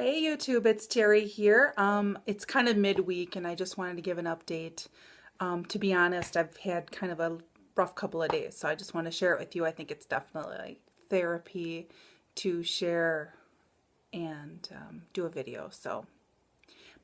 Hey YouTube, it's Terry here. It's kind of midweek and I just wanted to give an update. To be honest, I've had kind of a rough couple of days, so I just want to share it with you. I think it's definitely like therapy to share and do a video.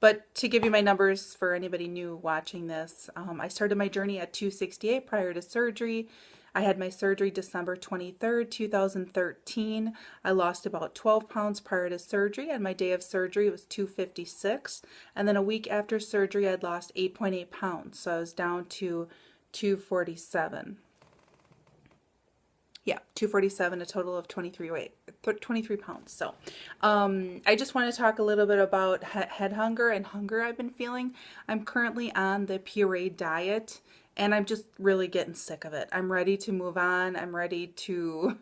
But to give you my numbers for anybody new watching this, I started my journey at 268 prior to surgery. I had my surgery December 23rd, 2013. I lost about 12 pounds prior to surgery, and my day of surgery was 256. And then a week after surgery, I'd lost 8.8 pounds, so I was down to 247. Yeah, 247, a total of 23 pounds. So I just want to talk a little bit about head hunger and hunger I've been feeling. I'm currently on the puree diet and I'm just really getting sick of it. I'm ready to move on. I'm ready to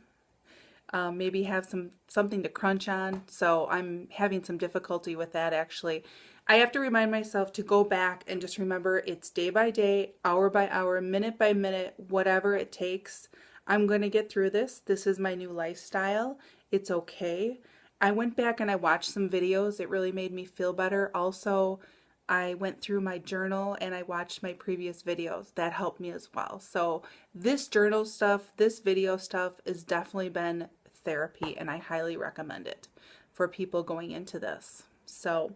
maybe have something to crunch on. So I'm having some difficulty with that actually. I have to remind myself to go back and just remember it's day by day, hour by hour, minute by minute, whatever it takes. I'm going to get through this. This is my new lifestyle. It's okay. I went back and I watched some videos. It really made me feel better. Also, I went through my journal and I watched my previous videos. That helped me as well. So this journal stuff, this video stuff has definitely been therapy and I highly recommend it for people going into this. So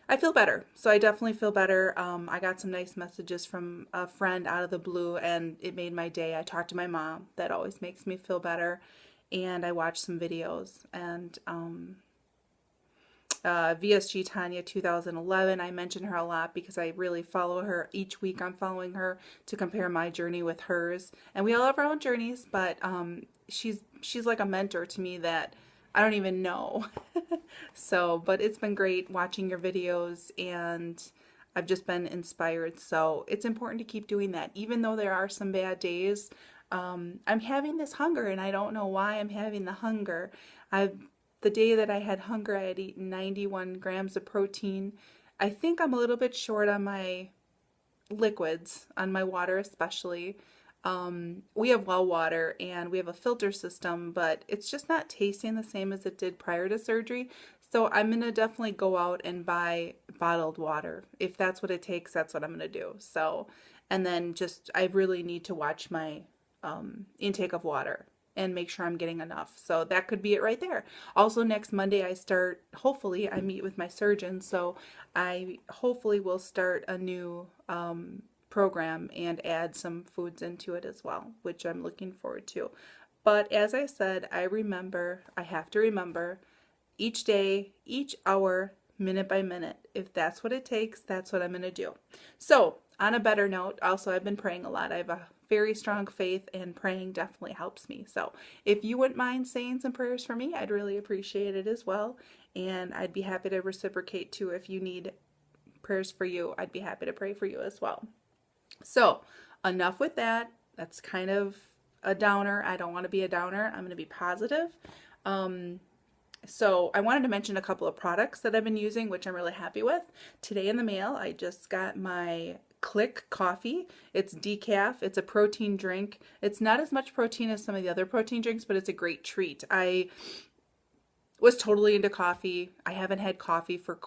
I feel better. So I definitely feel better. I got some nice messages from a friend out of the blue and it made my day. I talked to my mom. That always makes me feel better. And I watched some videos. And VSG Tanya 2011, I mention her a lot because I really follow her. Each week I'm following her to compare my journey with hers. And we all have our own journeys, but she's like a mentor to me that I don't even know. So, but it's been great watching your videos and I've just been inspired. So it's important to keep doing that. Even though there are some bad days, I'm having this hunger and I don't know why I'm having the hunger. The day that I had hunger, I had eaten 91 grams of protein. I think I'm a little bit short on my liquids, on my water especially. We have well water and we have a filter system, but it's just not tasting the same as it did prior to surgery. So I'm going to definitely go out and buy bottled water. If that's what it takes, that's what I'm going to do. So, and then I really need to watch my intake of water and make sure I'm getting enough. So that could be it right there. Also, next Monday hopefully I meet with my surgeon. So I hopefully will start a new program and add some foods into it as well, which I'm looking forward to. But as I said, I have to remember each day, each hour, minute by minute. If that's what it takes, that's what I'm going to do. So on a better note, also I've been praying a lot. I have a very strong faith and praying definitely helps me. So if you wouldn't mind saying some prayers for me, I'd really appreciate it as well. And I'd be happy to reciprocate too. If you need prayers for you, I'd be happy to pray for you as well. So enough with that. That's kind of a downer. I don't want to be a downer. I'm going to be positive. So I wanted to mention a couple of products that I've been using, which I'm really happy with. Today in the mail, I just got my Click coffee. It's decaf. It's a protein drink. It's not as much protein as some of the other protein drinks, but it's a great treat. I was totally into coffee. I haven't had coffee for,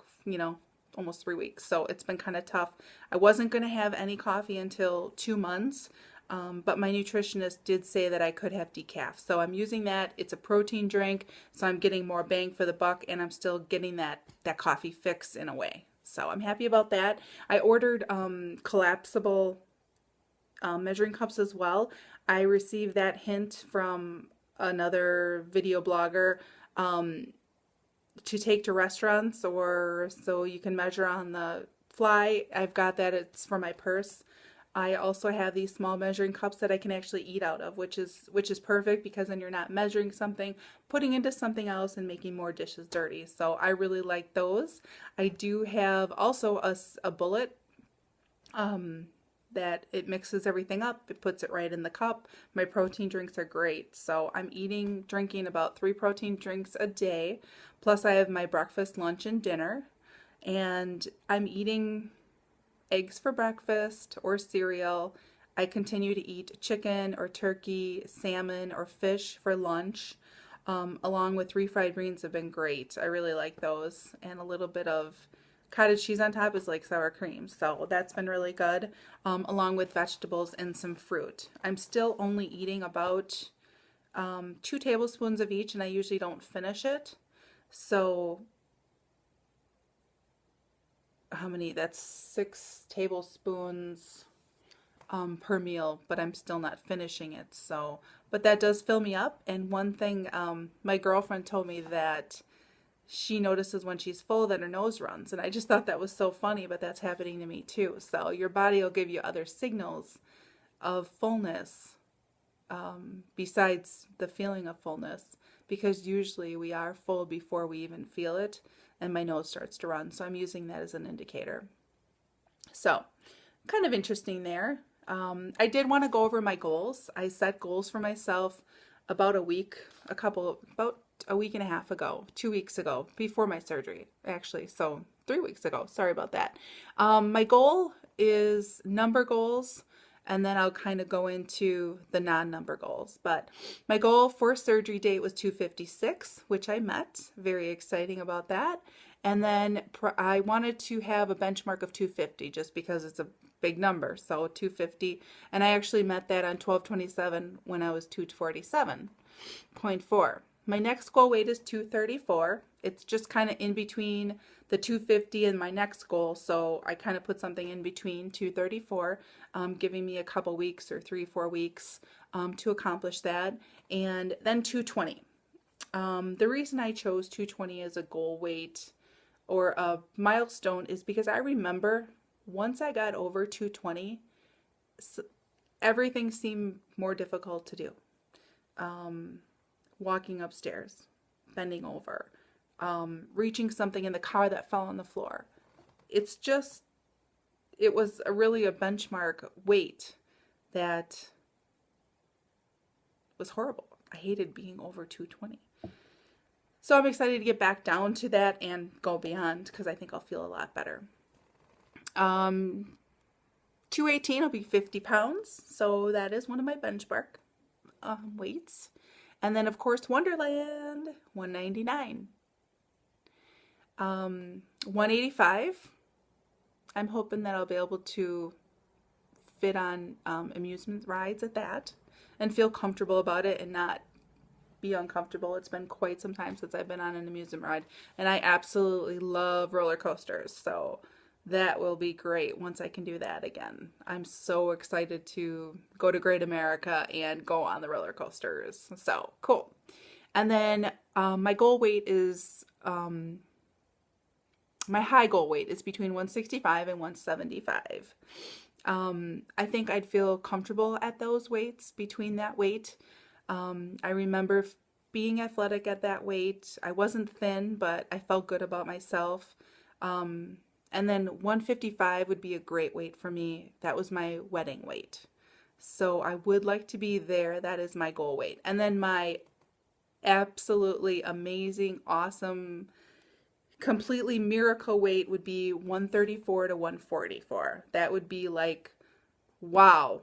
almost 3 weeks. So it's been kind of tough. I wasn't going to have any coffee until 2 months. But my nutritionist did say that I could have decaf. So I'm using that. It's a protein drink. So I'm getting more bang for the buck and I'm still getting that coffee fix in a way. So I'm happy about that. I ordered collapsible measuring cups as well. I received that hint from another video blogger to take to restaurants or so you can measure on the fly. I've got that. It's for my purse. I also have these small measuring cups that I can actually eat out of, which is perfect because then you're not measuring something, putting into something else and making more dishes dirty. So I really like those. I do have also a bullet that it mixes everything up. It puts it right in the cup. My protein drinks are great. So I'm drinking about 3 protein drinks a day. Plus I have my breakfast, lunch, and dinner. And I'm eating eggs for breakfast or cereal. I continue to eat chicken or turkey, salmon or fish for lunch. along with refried greens have been great. I really like those. And a little bit of cottage cheese on top is like sour cream. So that's been really good, along with vegetables and some fruit. I'm still only eating about 2 tablespoons of each, and I usually don't finish it. So how many? That's 6 tablespoons per meal, but I'm still not finishing it. So, but that does fill me up. And one thing, my girlfriend told me that she notices when she's full that her nose runs. And I just thought that was so funny, but that's happening to me too. So your body will give you other signals of fullness, besides the feeling of fullness, because usually we are full before we even feel it, and my nose starts to run. So I'm using that as an indicator. So kind of interesting there. I did want to go over my goals. I set goals for myself about about a week and a half ago, 2 weeks ago, before my surgery, actually. So 3 weeks ago. Sorry about that. My goal is number goals, and then I'll kind of go into the non-number goals. But my goal for surgery date was 256, which I met. Very exciting about that. And then I wanted to have a benchmark of 250 just because it's a big number. So 250. And I actually met that on 12/27 when I was 247.4. My next goal weight is 234. It's just kind of in between the 250 and my next goal. So I kind of put something in between 234, giving me a couple weeks or 3-4 weeks to accomplish that. And then 220. The reason I chose 220 as a goal weight or a milestone is because I remember once I got over 220, everything seemed more difficult to do. Walking upstairs, bending over, reaching something in the car that fell on the floor. It was really a benchmark weight that was horrible. I hated being over 220. So I'm excited to get back down to that and go beyond because I think I'll feel a lot better. 218 will be 50 pounds. So that is one of my benchmark weights. And then, of course, Wonderland, 199. 185. I'm hoping that I'll be able to fit on amusement rides at that and feel comfortable about it and not be uncomfortable. It's been quite some time since I've been on an amusement ride, and I absolutely love roller coasters. So that will be great once I can do that again. I'm so excited to go to Great America and go on the roller coasters. So cool. And then my goal weight is, my high goal weight is between 165 and 175. I think I'd feel comfortable at those weights, between that weight. I remember being athletic at that weight. I wasn't thin, but I felt good about myself. And then 155 would be a great weight for me. That was my wedding weight. So I would like to be there. That is my goal weight. And then my absolutely amazing, awesome, completely miracle weight would be 134 to 144. That would be like, wow,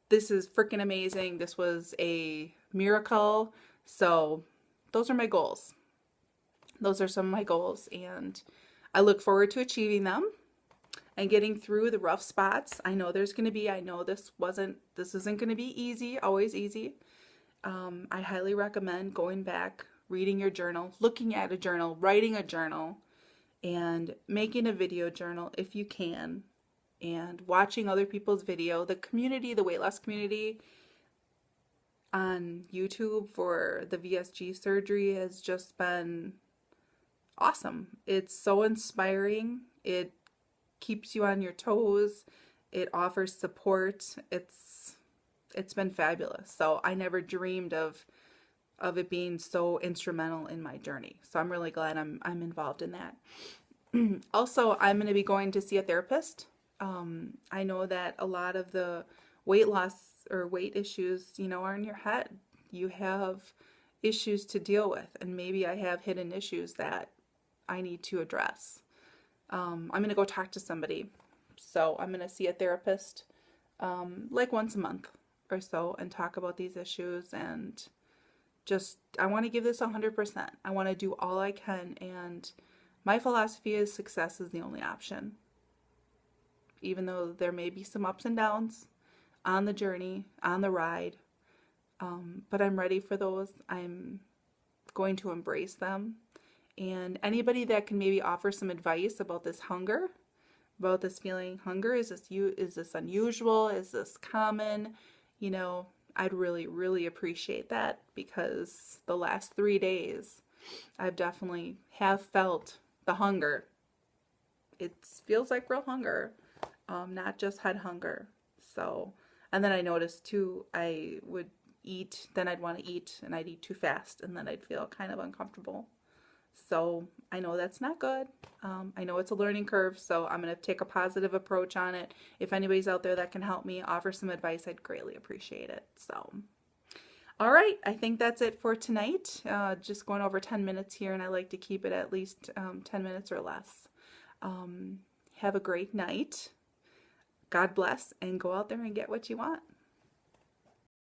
this is freaking amazing. This was a miracle. So those are my goals. Those are some of my goals, and I look forward to achieving them and getting through the rough spots. I know this isn't going to be easy, always easy. I highly recommend going back, reading your journal, looking at a journal, writing a journal, and making a video journal if you can, and watching other people's video. The community, the weight loss community on YouTube for the VSG surgery has just been awesome. It's so inspiring. It keeps you on your toes. It offers support. It's been fabulous. So I never dreamed of it being so instrumental in my journey. So I'm really glad I'm involved in that. Also, I'm going to be going to see a therapist. I know that a lot of the weight loss or weight issues, are in your head. You have issues to deal with, and maybe I have hidden issues that I need to address. I'm going to go talk to somebody. So I'm going to see a therapist like once a month or so and talk about these issues and I want to give this 100%. I want to do all I can. And my philosophy is success is the only option. Even though there may be some ups and downs on the journey, on the ride. But I'm ready for those. I'm going to embrace them. And anybody that can maybe offer some advice about this hunger, about this feeling hunger, is this unusual? Is this common? You know, I'd really, really appreciate that, because the last 3 days I've definitely have felt the hunger. It feels like real hunger, not just head hunger. So, and then I noticed too, I would eat, then I'd want to eat, and I'd eat too fast, and then I'd feel kind of uncomfortable. So I know that's not good. I know it's a learning curve, so I'm going to take a positive approach on it. If anybody's out there that can help me offer some advice, I'd greatly appreciate it. So, all right, I think that's it for tonight. Just going over 10 minutes here, and I like to keep it at least 10 minutes or less. Have a great night. God bless, and go out there and get what you want.